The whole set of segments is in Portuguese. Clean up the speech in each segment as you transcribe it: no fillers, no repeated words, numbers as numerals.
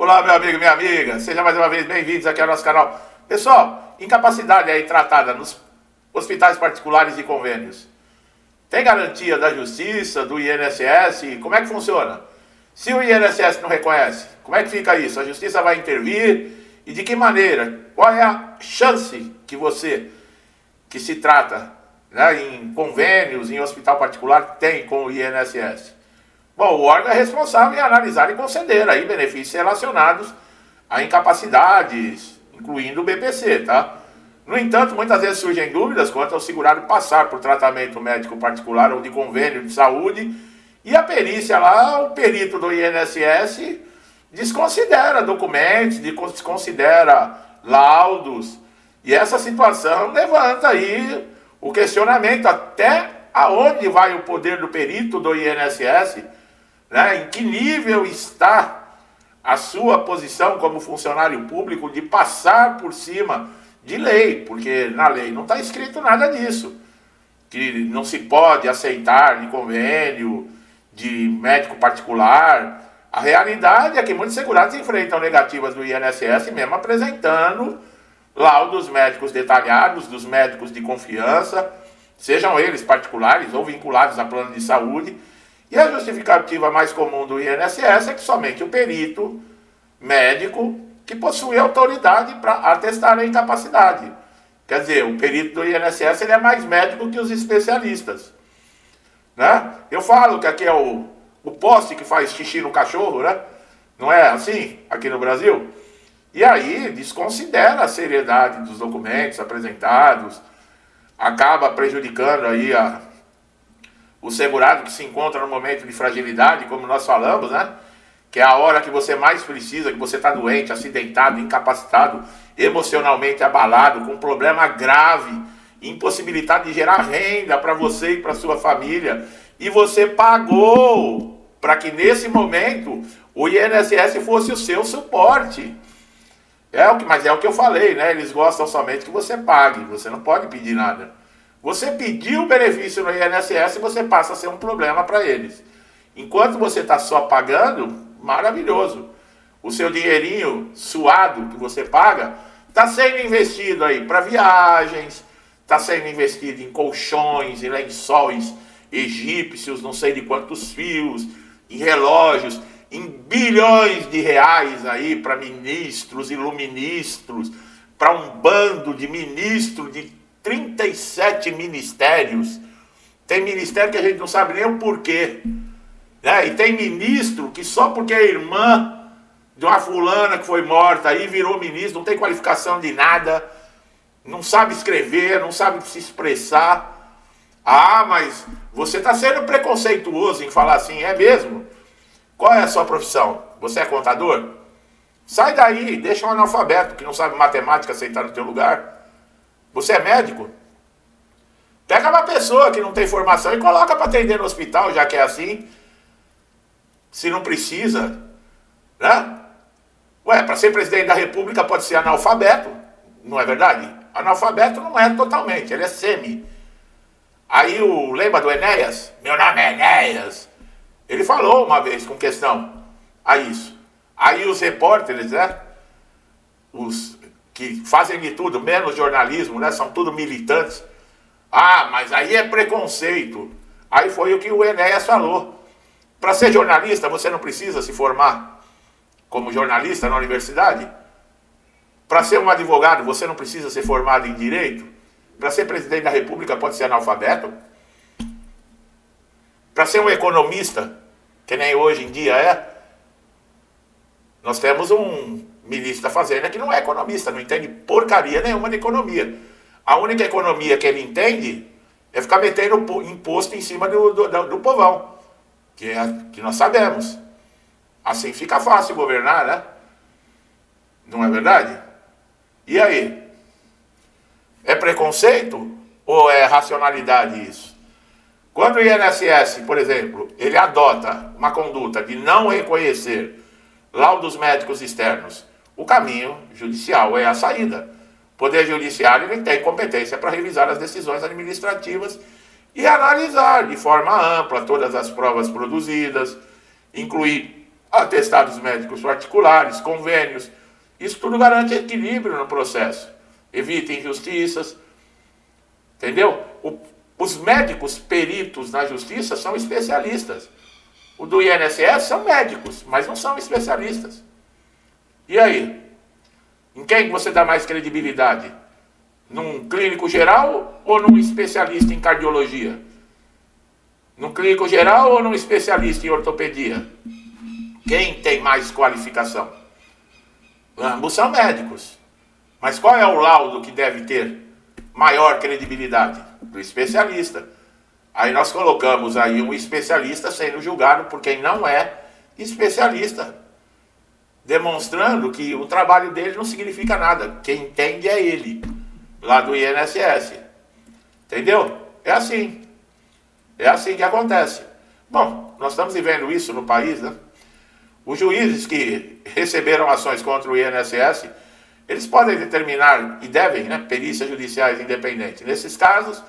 Olá, meu amigo, minha amiga. Sejam mais uma vez bem-vindos aqui ao nosso canal. Pessoal, incapacidade aí tratada nos hospitais particulares e convênios. Tem garantia da Justiça, do INSS? Como é que funciona? Se o INSS não reconhece, como é que fica isso? A Justiça vai intervir? E de que maneira? Qual é a chance que você, que se trata, né, em convênios, em hospital particular, tem com o INSS? Bom, o órgão é responsável em analisar e conceder aí benefícios relacionados a incapacidades, incluindo o BPC, tá? No entanto, muitas vezes surgem dúvidas quanto ao segurado passar por tratamento médico particular ou de convênio de saúde, e a perícia lá, o perito do INSS, desconsidera documentos, desconsidera laudos, e essa situação levanta aí o questionamento até aonde vai o poder do perito do INSS, né? Em que nível está a sua posição como funcionário público de passar por cima de lei, porque na lei não está escrito nada disso, que não se pode aceitar de convênio, de médico particular. A realidade é que muitos segurados enfrentam negativas do INSS, mesmo apresentando laudos médicos detalhados, dos médicos de confiança, sejam eles particulares ou vinculados a plano de saúde. E a justificativa mais comum do INSS é que somente o perito médico que possui autoridade para atestar a incapacidade. Quer dizer, o perito do INSS ele é mais médico que os especialistas, né? Eu falo que aqui é o poste que faz xixi no cachorro, né? Não é assim aqui no Brasil? E aí desconsidera a seriedade dos documentos apresentados, acaba prejudicando aí o segurado que se encontra no momento de fragilidade, como nós falamos, né? Que é a hora que você mais precisa, que você está doente, acidentado, incapacitado, emocionalmente abalado, com um problema grave, impossibilitado de gerar renda para você e para sua família. E você pagou para que nesse momento o INSS fosse o seu suporte. Mas é o que eu falei, né? Eles gostam somente que você pague, você não pode pedir nada. Você pediu o benefício no INSS e você passa a ser um problema para eles. Enquanto você está só pagando, maravilhoso. O seu dinheirinho suado que você paga está sendo investido aí para viagens, está sendo investido em colchões, em lençóis egípcios, não sei de quantos fios, em relógios, em bilhões de reais aí para ministros, iluministros, para um bando de ministros de 37 ministérios. Tem ministério que a gente não sabe nem o porquê, né? E tem ministro que só porque é irmã de uma fulana que foi morta aí virou ministro, não tem qualificação de nada, não sabe escrever, não sabe se expressar. Ah, mas você está sendo preconceituoso em falar assim, é mesmo? Qual é a sua profissão? Você é contador? Sai daí, deixa um analfabeto que não sabe matemática aceitar no teu lugar. Você é médico? Pega uma pessoa que não tem formação e coloca para atender no hospital, já que é assim. Se não precisa, né? Ué, para ser presidente da República pode ser analfabeto, não é verdade? Analfabeto não é totalmente, ele é semi. Aí lembra do Enéas? Meu nome é Enéas. Ele falou uma vez com questão a isso. Aí os repórteres, né? Os que fazem de tudo, menos jornalismo, né? São tudo militantes. Ah, mas aí é preconceito. Aí foi o que o Enéas falou. Para ser jornalista, você não precisa se formar como jornalista na universidade. Para ser um advogado, você não precisa ser formado em direito. Para ser presidente da República, pode ser analfabeto. Para ser um economista, que nem hoje em dia é, nós temos um ministro da Fazenda que não é economista, não entende porcaria nenhuma de economia. A única economia que ele entende é ficar metendo imposto em cima do povão, que nós sabemos. Assim fica fácil governar, né? Não é verdade? E aí? É preconceito ou é racionalidade isso? Quando o INSS, por exemplo, ele adota uma conduta de não reconhecer laudos médicos externos, o caminho judicial é a saída. O Poder Judiciário ele tem competência para revisar as decisões administrativas e analisar de forma ampla todas as provas produzidas, incluir atestados médicos particulares, convênios. Isso tudo garante equilíbrio no processo. Evita injustiças. Entendeu? Os médicos peritos na justiça são especialistas. O do INSS são médicos, mas não são especialistas. E aí? Em quem você dá mais credibilidade? Num clínico geral ou num especialista em cardiologia? Num clínico geral ou num especialista em ortopedia? Quem tem mais qualificação? Ambos são médicos. Mas qual é o laudo que deve ter maior credibilidade? Do especialista. Aí nós colocamos aí um especialista sendo julgado por quem não é especialista, demonstrando que o trabalho dele não significa nada. Quem entende é ele, lá do INSS. Entendeu? É assim. É assim que acontece. Bom, nós estamos vivendo isso no país, né? Os juízes que receberam ações contra o INSS, eles podem determinar, e devem, né, perícias judiciais independentes. Nesses casos,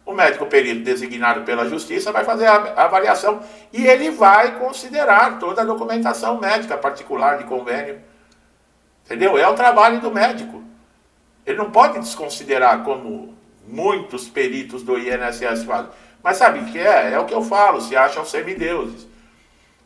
o médico perito designado pela justiça vai fazer a avaliação e ele vai considerar toda a documentação médica particular de convênio. Entendeu? É o trabalho do médico. Ele não pode desconsiderar, como muitos peritos do INSS fazem. Mas sabe o que é? É o que eu falo, se acham semideuses.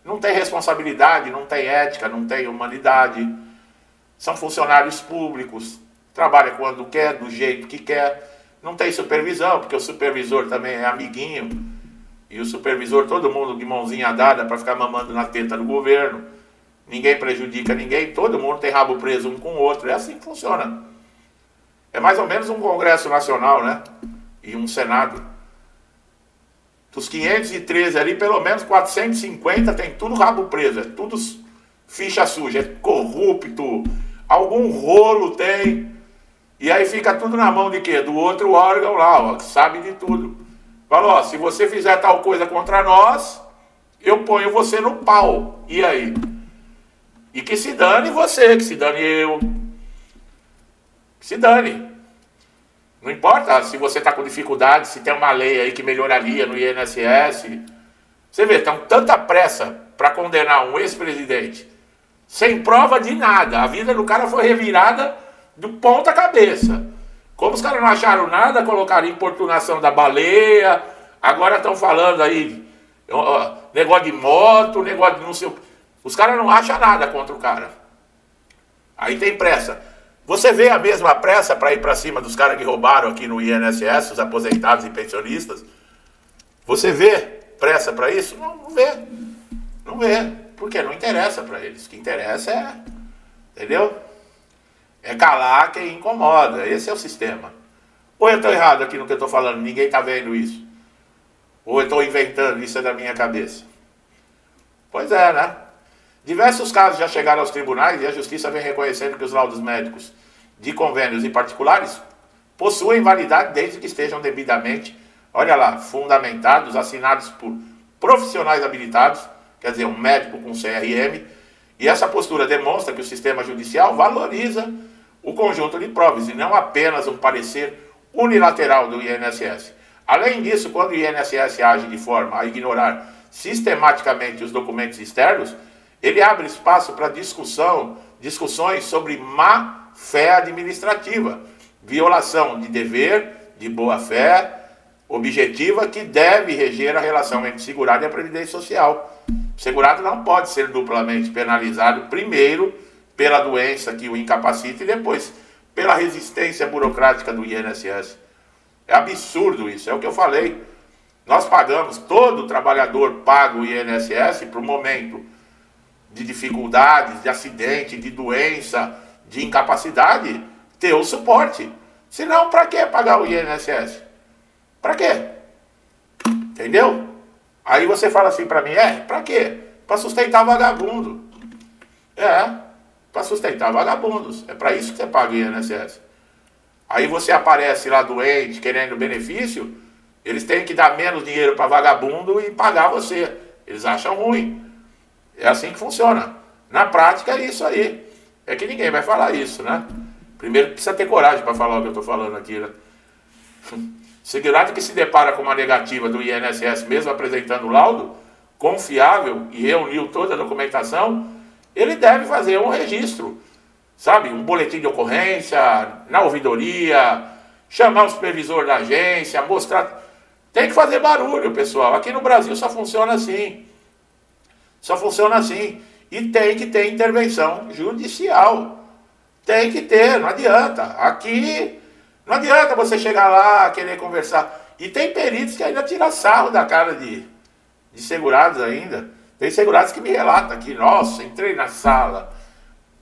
Não tem responsabilidade, não tem ética, não tem humanidade. São funcionários públicos, trabalha quando quer, do jeito que quer. Não tem supervisão, porque o supervisor também é amiguinho. E o supervisor, todo mundo de mãozinha dada para ficar mamando na teta do governo. Ninguém prejudica ninguém, todo mundo tem rabo preso um com o outro. É assim que funciona. É mais ou menos um Congresso Nacional, né? E um Senado. Dos 513 ali, pelo menos 450 tem tudo rabo preso. É tudo ficha suja, é corrupto. Algum rolo tem. E aí fica tudo na mão de quê? Do outro órgão lá, ó, que sabe de tudo. Falou, ó, se você fizer tal coisa contra nós, eu ponho você no pau. E aí? E que se dane você, que se dane eu. Que se dane. Não importa se você está com dificuldade, se tem uma lei aí que melhoraria no INSS. Você vê, tem tanta pressa para condenar um ex-presidente, sem prova de nada. A vida do cara foi revirada do ponta cabeça. Como os caras não acharam nada, colocaram importunação da baleia, agora estão falando aí, negócio de moto, negócio de não sei o... Os caras não acham nada contra o cara. Aí tem pressa. Você vê a mesma pressa para ir para cima dos caras que roubaram aqui no INSS, os aposentados e pensionistas? Você vê pressa para isso? Não, não vê. Não vê. Porque não interessa para eles. O que interessa é... Entendeu? É calar quem incomoda. Esse é o sistema. Ou eu estou errado aqui no que eu estou falando, ninguém está vendo isso. Ou eu estou inventando, isso é da minha cabeça. Pois é, né? Diversos casos já chegaram aos tribunais e a justiça vem reconhecendo que os laudos médicos de convênios e particulares possuem validade desde que estejam devidamente, olha lá, fundamentados, assinados por profissionais habilitados, quer dizer, um médico com CRM, e essa postura demonstra que o sistema judicial valoriza o conjunto de provas e não apenas um parecer unilateral do INSS. Além disso, quando o INSS age de forma a ignorar sistematicamente os documentos externos, ele abre espaço para discussões sobre má-fé administrativa, violação de dever, de boa-fé objetiva que deve reger a relação entre segurado e a Previdência Social. O segurado não pode ser duplamente penalizado, primeiro pela doença que o incapacita e depois pela resistência burocrática do INSS. É absurdo isso, é o que eu falei. Nós pagamos, todo trabalhador paga o INSS para o momento de dificuldades, de acidente, de doença, de incapacidade, ter o suporte. Senão, para que pagar o INSS? Para quê? Entendeu? Aí você fala assim para mim, para quê? Para sustentar vagabundo. Para sustentar vagabundos. É para isso que você paga o INSS. Aí você aparece lá doente, querendo benefício, eles têm que dar menos dinheiro para vagabundo e pagar você. Eles acham ruim. É assim que funciona. Na prática é isso aí. É que ninguém vai falar isso, né? Primeiro precisa ter coragem para falar o que eu estou falando aqui, né? Segurado que se depara com uma negativa do INSS, mesmo apresentando o laudo, confiável e reuniu toda a documentação, ele deve fazer um registro, sabe? Um boletim de ocorrência, na ouvidoria, chamar o supervisor da agência, mostrar... Tem que fazer barulho, pessoal. Aqui no Brasil só funciona assim. Só funciona assim. E tem que ter intervenção judicial. Tem que ter, não adianta. Aqui, não adianta você chegar lá, querer conversar. E tem peritos que ainda tiram sarro da cara de segurados ainda. Tem segurados que me relatam aqui, nossa, entrei na sala,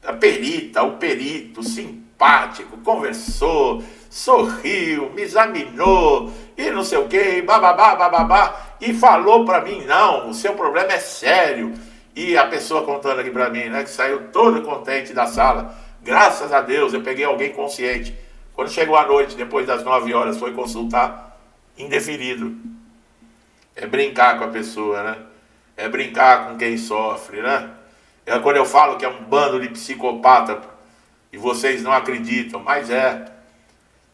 a perita, o perito, simpático, conversou, sorriu, me examinou, e não sei o que, bababá, bababá, e falou pra mim, não, o seu problema é sério. E a pessoa contando aqui pra mim, né, que saiu todo contente da sala, graças a Deus, eu peguei alguém consciente. Quando chegou a noite, depois das 9 horas, foi consultar, indeferido. É brincar com a pessoa, né? É brincar com quem sofre, né? É quando eu falo que é um bando de psicopata, e vocês não acreditam, mas é.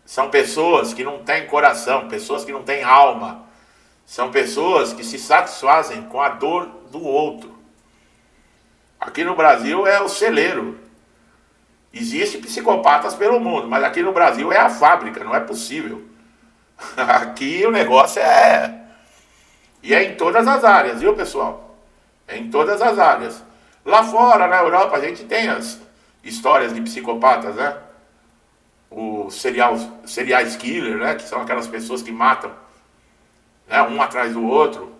São pessoas que não têm coração, pessoas que não têm alma. São pessoas que se satisfazem com a dor do outro. Aqui no Brasil é o celeiro. Existem psicopatas pelo mundo, mas aqui no Brasil é a fábrica, não é possível. Aqui o negócio é... E é em todas as áreas, viu, pessoal? É em todas as áreas. Lá fora, na Europa, a gente tem as histórias de psicopatas, né? O serial killer, né? Que são aquelas pessoas que matam, né? Um atrás do outro.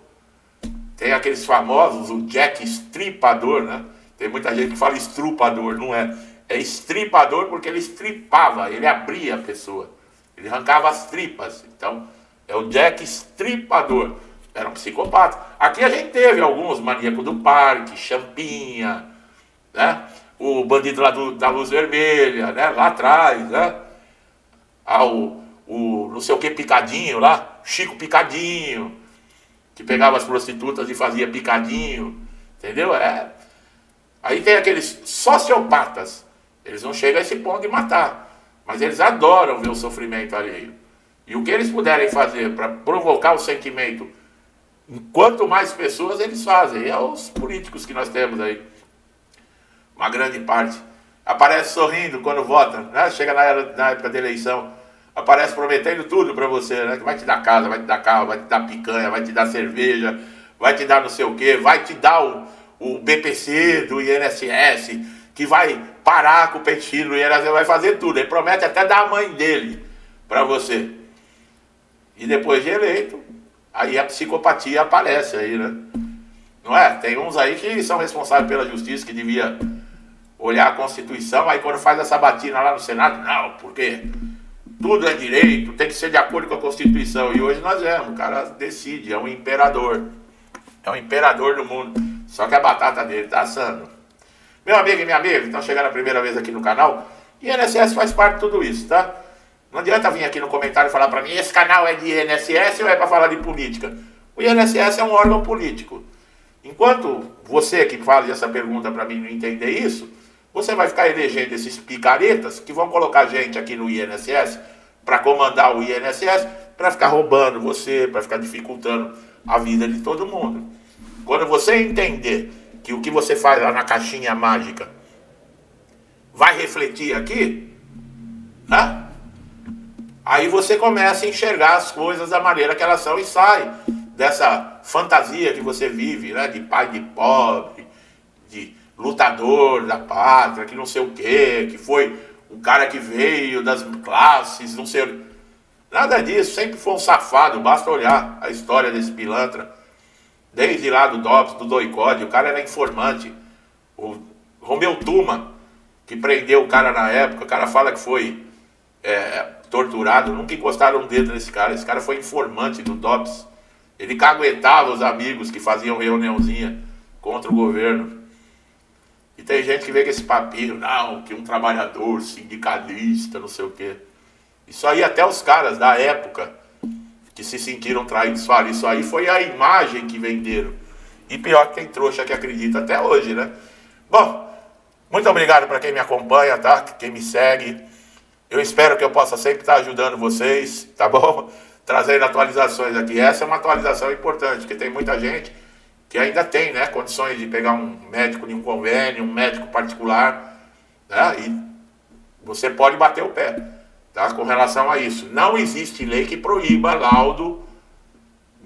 Tem aqueles famosos, o Jack Estripador, né? Tem muita gente que fala estrupador, não é? É estripador porque ele estripava, ele abria a pessoa. Ele arrancava as tripas. Então, é o Jack Estripador. Era um psicopata. Aqui a gente teve alguns, Maníaco do Parque, Champinha, né? O bandido lá da Luz Vermelha, né? Lá atrás, né? O não sei o que Picadinho lá, Chico Picadinho, que pegava as prostitutas e fazia picadinho, entendeu? Aí tem aqueles sociopatas, eles não chegam a esse ponto de matar, mas eles adoram ver o sofrimento alheio. E o que eles puderem fazer para provocar o sentimento, quanto mais pessoas eles fazem, é os políticos que nós temos aí, uma grande parte, aparece sorrindo quando vota, né? Chega na época da eleição, aparece prometendo tudo para você, né? Que vai te dar casa, vai te dar carro, vai te dar picanha, vai te dar cerveja, vai te dar não sei o que, vai te dar o BPC do INSS, que vai parar com o peitinho do INSS, vai fazer tudo, ele promete até dar a mãe dele para você. E depois de eleito, aí a psicopatia aparece aí, né? Não é? Tem uns aí que são responsáveis pela justiça, que devia olhar a Constituição, aí quando faz essa batina lá no Senado, não, porque tudo é direito, tem que ser de acordo com a Constituição. E hoje nós vemos, o cara decide, é um imperador. É um imperador do mundo. Só que a batata dele tá assando. Meu amigo e minha amiga, que estão chegando a primeira vez aqui no canal, INSS faz parte de tudo isso, tá? Não adianta vir aqui no comentário e falar pra mim, esse canal é de INSS ou é pra falar de política? O INSS é um órgão político. Enquanto você que faz essa pergunta pra mim não entender isso, você vai ficar elegendo esses picaretas que vão colocar gente aqui no INSS para comandar o INSS, para ficar roubando você, para ficar dificultando a vida de todo mundo. Quando você entender que o que você faz lá na caixinha mágica vai refletir aqui, né? Aí você começa a enxergar as coisas da maneira que elas são e sai dessa fantasia que você vive, né? De pai de pobre, de lutador da pátria, que não sei o quê, que foi um cara que veio das classes, não sei... Nada disso, sempre foi um safado, basta olhar a história desse pilantra. Desde lá do DOPS, do Doicode, o cara era informante. O Romeu Tuma, que prendeu o cara na época, o cara fala que foi torturado, nunca encostaram um dedo nesse cara. Esse cara foi informante do DOPS. Ele caguetava os amigos que faziam reuniãozinha contra o governo. E tem gente que vê com esse papinho, não, que um trabalhador, sindicalista, não sei o quê. Isso aí até os caras da época que se sentiram traídos falam, isso aí foi a imagem que venderam. E pior que tem trouxa que acredita até hoje, né? Bom, muito obrigado para quem me acompanha, tá? Quem me segue. Eu espero que eu possa sempre estar ajudando vocês, tá bom? Trazendo atualizações aqui. Essa é uma atualização importante, porque tem muita gente que ainda tem, né, condições de pegar um médico de um convênio, um médico particular, né, e você pode bater o pé, tá, com relação a isso. Não existe lei que proíba laudo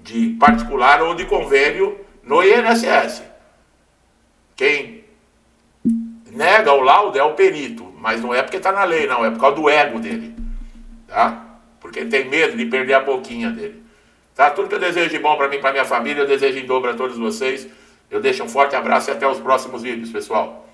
de particular ou de convênio no INSS. Quem nega o laudo é o perito, mas não é porque está na lei, não, é por causa do ego dele, tá? Porque ele tem medo de perder a boquinha dele. Tá? Tudo que eu desejo de bom para mim e para minha família, eu desejo em dobro a todos vocês. Eu deixo um forte abraço e até os próximos vídeos, pessoal.